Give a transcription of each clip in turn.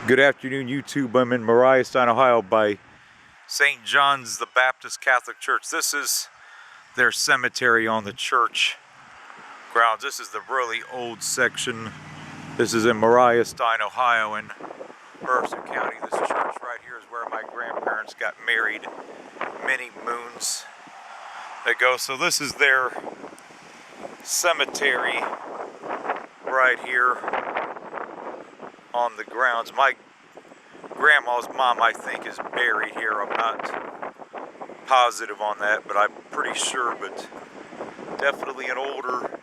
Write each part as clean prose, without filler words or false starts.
Good afternoon, YouTube. I'm in Mercer, Stein, Ohio by St. John's the Baptist Catholic Church. This is their cemetery on the church grounds. This is the really old section. This is in Mercer, Stein, Ohio in Mercer County. This church right here is where my grandparents got married many moons ago. So this is their cemetery right here on the grounds. My grandma's mom, I think, is buried here. I'm not positive on that, but I'm pretty sure. But definitely an older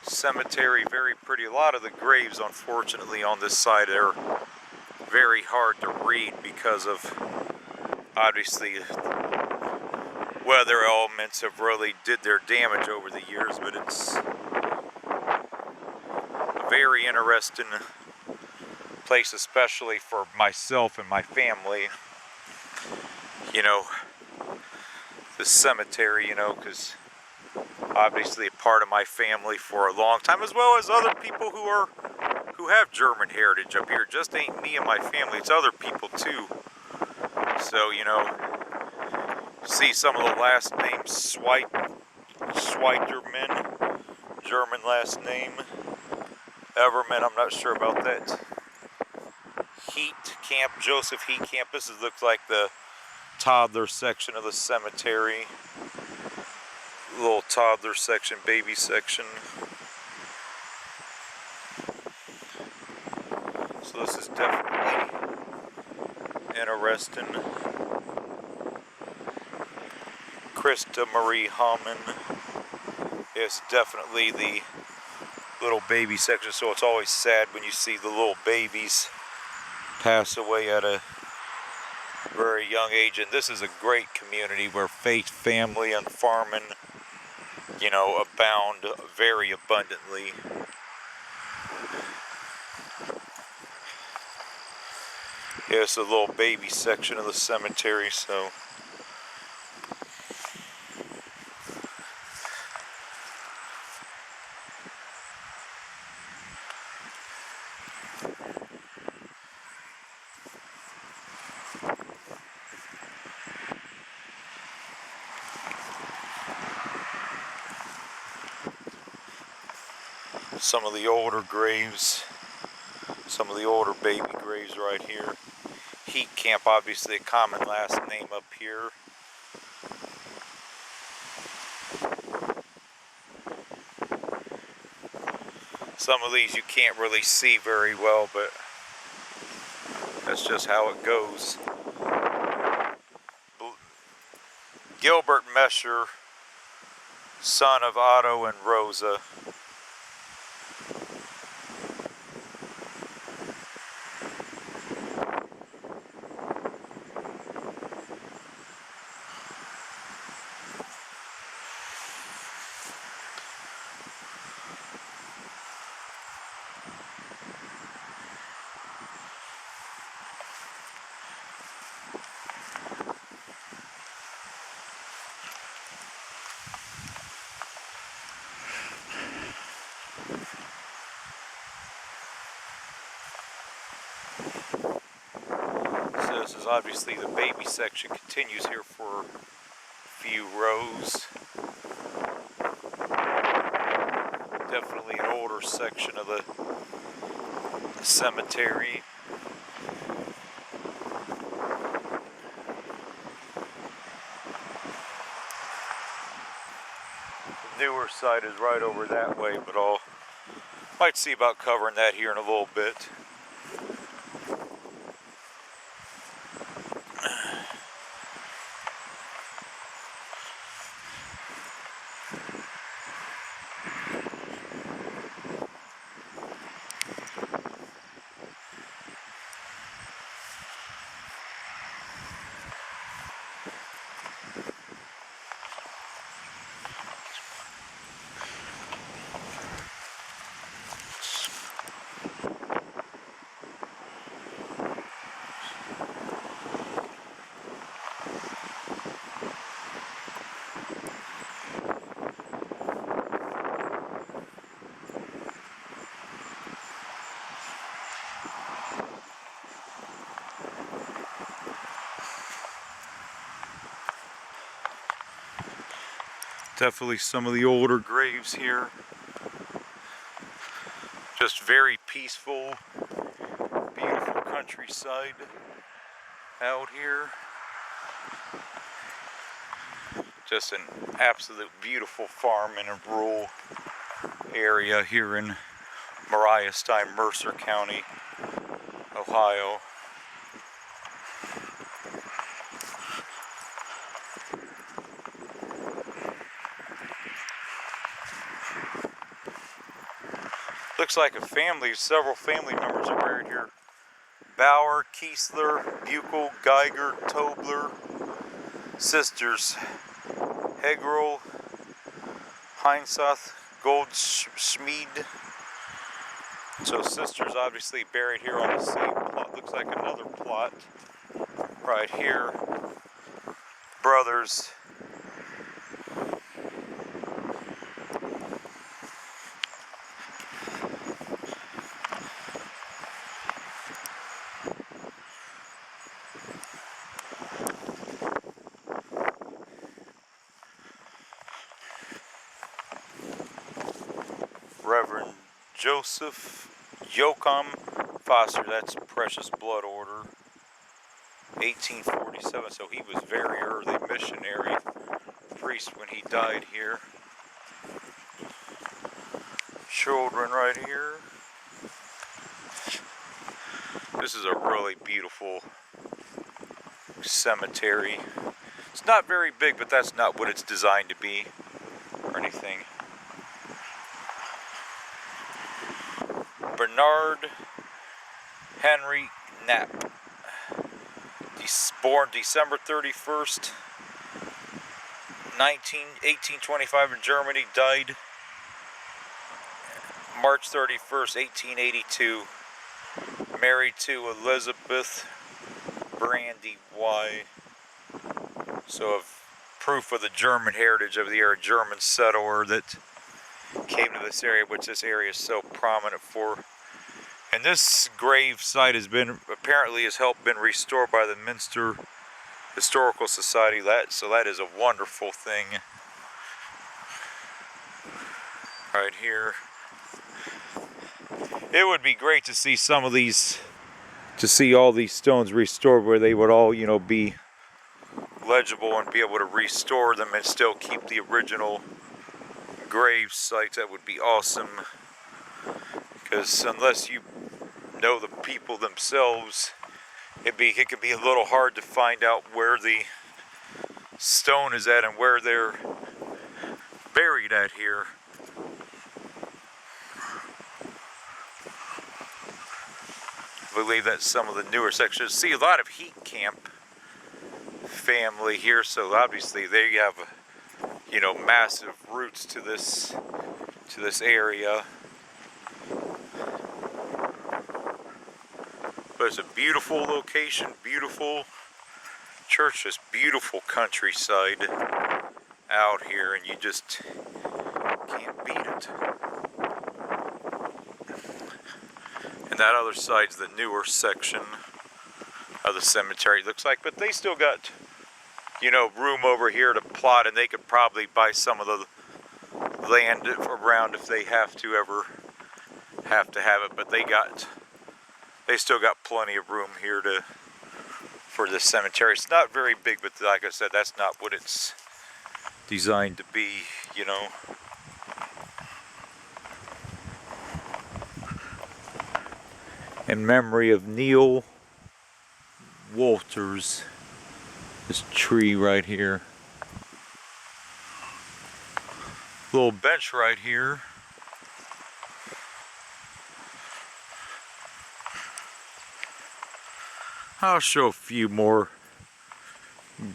cemetery, very pretty. A lot of the graves, unfortunately, on this side are very hard to read because of, obviously, weather elements have really did their damage over the years, but it's a very interesting place, especially for myself and my family, you know, the cemetery, you know, because obviously a part of my family for a long time, as well as other people who have German heritage up here. It just ain't me and my family, it's other people too. So, you know, see some of the last names, Schweiterman, German last name, Everman, I'm not sure about that. Heat Camp, Joseph Heat Camp. This looks like the toddler section of the cemetery. Little toddler section, baby section. So this is definitely interesting. Krista Marie Hammond is definitely the little baby section, so it's always sad when you see the little babies pass away at a very young age. And this is a great community where faith, family, and farming, you know, abound very abundantly. Yeah, it's a little baby section of the cemetery, so some of the older graves, some of the older baby graves right here. Heat Camp, obviously a common last name up here. Some of these you can't really see very well, but that's just how it goes. Gilbert Mercer, son of Otto and Rosa. So this is obviously the baby section, continues here for a few rows. Definitely an older section of the cemetery. The newer side is right over that way, but I'll might see about covering that here in a little bit. Definitely some of the older graves here. Just very peaceful, beautiful countryside out here. Just an absolute beautiful farm in a rural area here in Stein, Mercer County, Ohio. Looks like a family, several family members are buried here. Bauer, Kiesler, Buchel, Geiger, Tobler, sisters Hegerl, Heinsath, Goldschmied. So sisters obviously buried here on the same plot. Looks like another plot right here. Brothers. Reverend Joseph Joachim Foster, that's Precious Blood Order, 1847, so he was very early missionary priest when he died here. Children right here. This is a really beautiful cemetery. It's not very big, but that's not what it's designed to be or anything. Bernard Henry Knapp, born December 31st, 1825 in Germany, died March 31st, 1882, married to Elizabeth Brandy Y. So of proof of the German heritage of the German settler that came to this area, which this area is so prominent for. And this grave site has been, apparently has helped been restored by the Minster Historical Society. So that is a wonderful thing. Right here. It would be great to see some of these, to see all these stones restored where they would all, you know, be legible and be able to restore them and still keep the original grave sites. That would be awesome. Because unless you know the people themselves, it could be a little hard to find out where the stone is at and where they're buried at here. I believe that's some of the newer sections. See a lot of Heat Camp family here, so obviously they have, you know, massive roots to this area. But it's a beautiful location, beautiful church, just beautiful countryside out here, and you just can't beat it. And that other side's the newer section of the cemetery, it looks like, but they still got, you know, room over here to plot, and they could probably buy some of the land around if they have to have it, but they still got plenty of room here for this cemetery. It's not very big, but like I said, that's not what it's designed to be, you know. In memory of Neil Walters, this tree right here. Little bench right here. I'll show a few more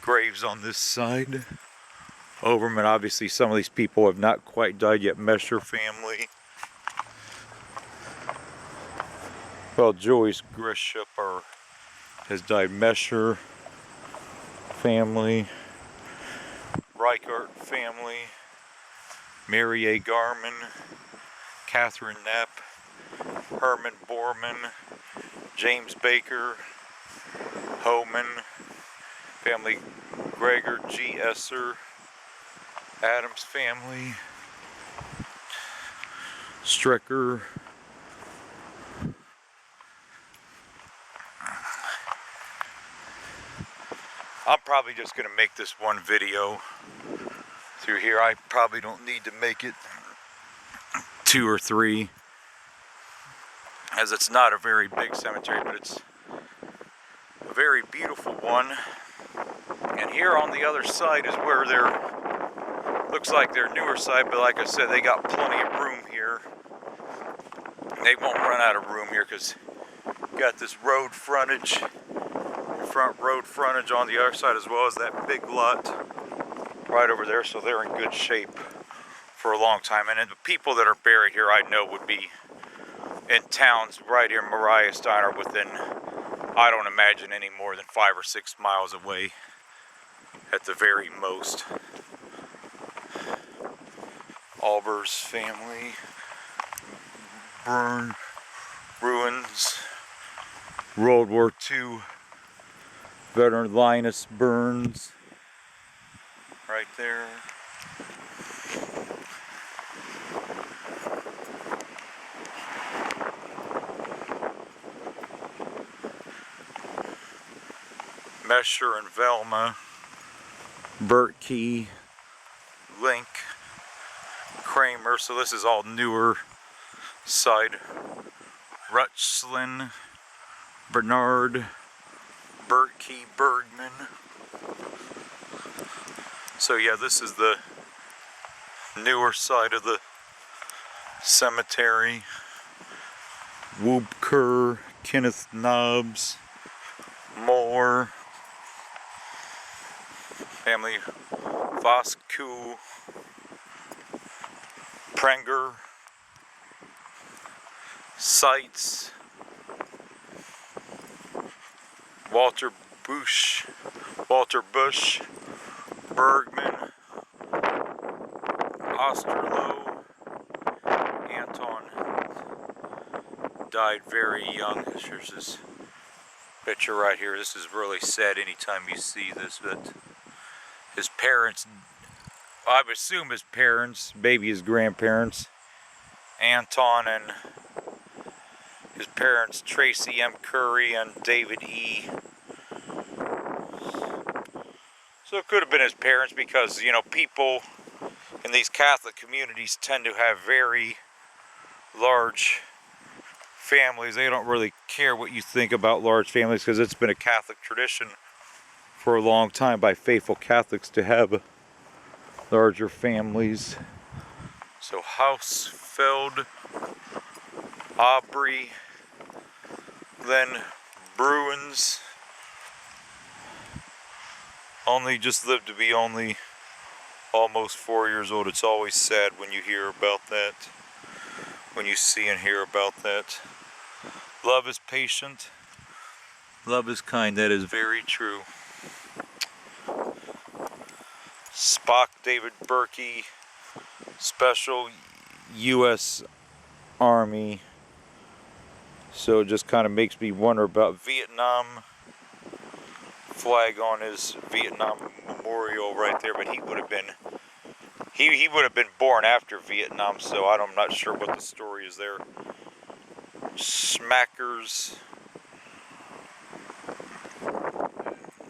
graves on this side. Overman, obviously some of these people have not quite died yet. Mercer family. Well, Joyce Grisham has died. Mercer family. Reichert family. Mary A. Garman. Catherine Knapp. Herman Borman. James Baker. Homan family, Gregor G. Esser, Adams family. Stricker. I'm probably just going to make this one video through here. I probably don't need to make it 2 or 3, as it's not a very big cemetery, but it's a very beautiful one. And here on the other side is where looks like their newer side, but like I said, they got plenty of room here. They won't run out of room here because you got this road frontage, front road frontage on the other side, as well as that big lot right over there, so they're in good shape for a long time. And the people that are buried here, I know, would be in towns right here. Mariah, Stein are within, I don't imagine, any more than 5 or 6 miles away at the very most. Albers family, burn ruins, World War II veteran Linus Burns right there. Mercer and Velma, Bert Key, Link, Kramer, so this is all newer side. Rutschlin, Bernard, Bert Key, Bergman. So yeah, this is the newer side of the cemetery. Whoop Kerr, Kenneth Nobbs, Moore, family Vosku, Prenger, Seitz, Walter Bush, Bergman, Osterloh, Anton died very young. Here's this picture right here. This is really sad anytime you see this, but his parents, I would assume his parents, maybe his grandparents, Anton and his parents, Tracy M. Curry and David E. So it could have been his parents because, you know, people in these Catholic communities tend to have very large families. They don't really care what you think about large families because it's been a Catholic tradition for a long time by faithful Catholics to have larger families. So Hausfeld, Aubrey, then Bruins, only just lived to be only almost 4 years old. It's always sad when you hear about that, when you see and hear about that. Love is patient, love is kind. That is very true. Spock, David Berkey, Special U.S. Army. So it just kind of makes me wonder about Vietnam. Flag on his Vietnam memorial right there, but he would have been born after Vietnam, so I'm not sure what the story is there. Smackers,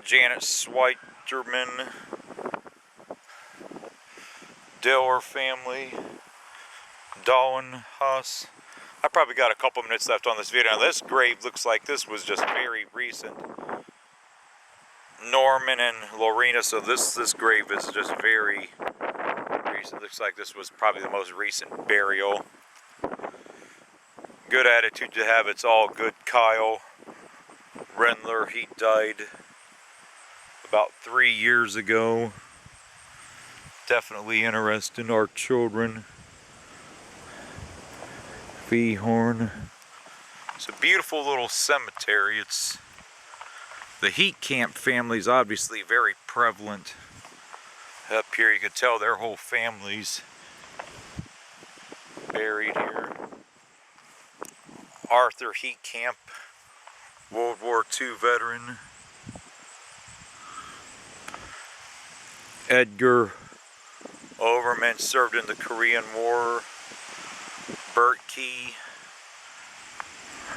Janet Switerman, Diller family, Darwin Haas. I probably got a couple minutes left on this video. Now this grave looks like this was just very recent. Norman and Lorena, so this grave is just very recent. Looks like this was probably the most recent burial. Good attitude to have. It's all good. Kyle Rendler, he died about 3 years ago. Definitely interested in our children. Horn. It's a beautiful little cemetery. It's the Heat Camp family is obviously very prevalent up here. You can tell their whole family's buried here. Arthur Heat Camp, World War II veteran. Edgar Overman served in the Korean War. Burt Key,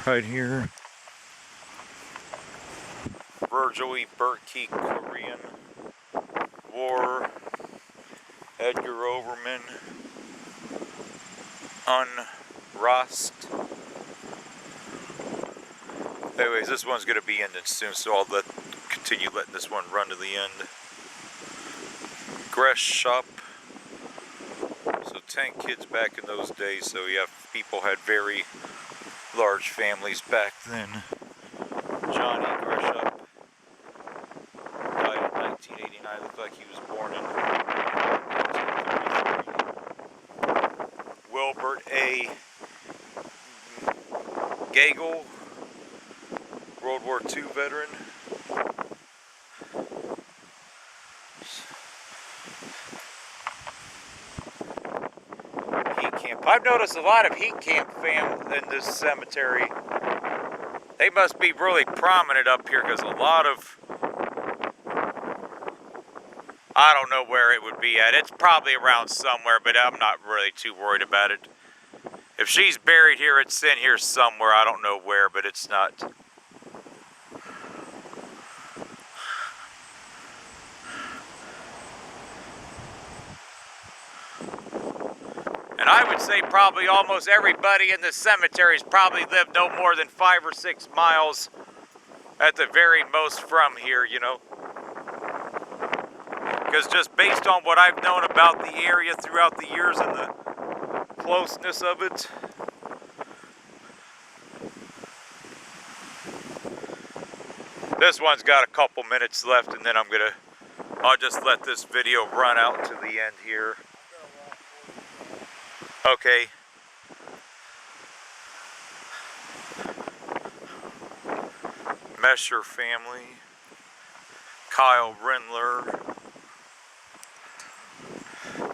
right here. Virgil E. Burt Key, Korean War. Edgar Overman, unrost. Anyways, this one's going to be ending soon, so I'll continue letting this one run to the end. Gress shop. So 10 kids back in those days, so yeah, people had very large families back then. Johnny Gresham died in 1989. Looked like he was born in 1933. Wilbert A. Gagel, World War II veteran. Heat camp. I've noticed a lot of heat camp fam in this cemetery. They must be really prominent up here because a lot of, I don't know where it would be at. It's probably around somewhere, but I'm not really too worried about it. If she's buried here, it's in here somewhere. I don't know where, but it's not. And I would say probably almost everybody in the cemeteries probably lived no more than 5 or 6 miles at the very most from here, you know. Because just based on what I've known about the area throughout the years and the closeness of it, this one's got a couple minutes left, and then I'll just let this video run out to the end here. Okay. Mercer family. Kyle Rindler.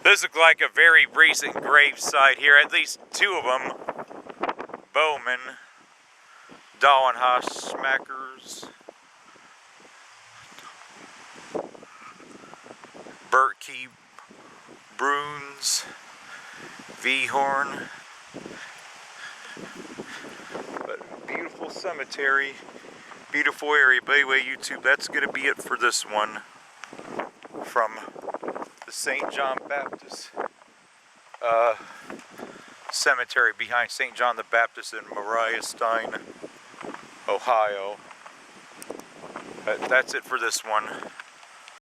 This looks like a very recent gravesite here, at least 2 of them. Bowman. Dallenhaus Schmackers. Burt Key Bruns. V-Horn. But beautiful cemetery, beautiful area. But anyway, YouTube, that's going to be it for this one from the St. John Baptist cemetery behind St. John the Baptist in Moriah, Stein, Ohio. But that's it for this one.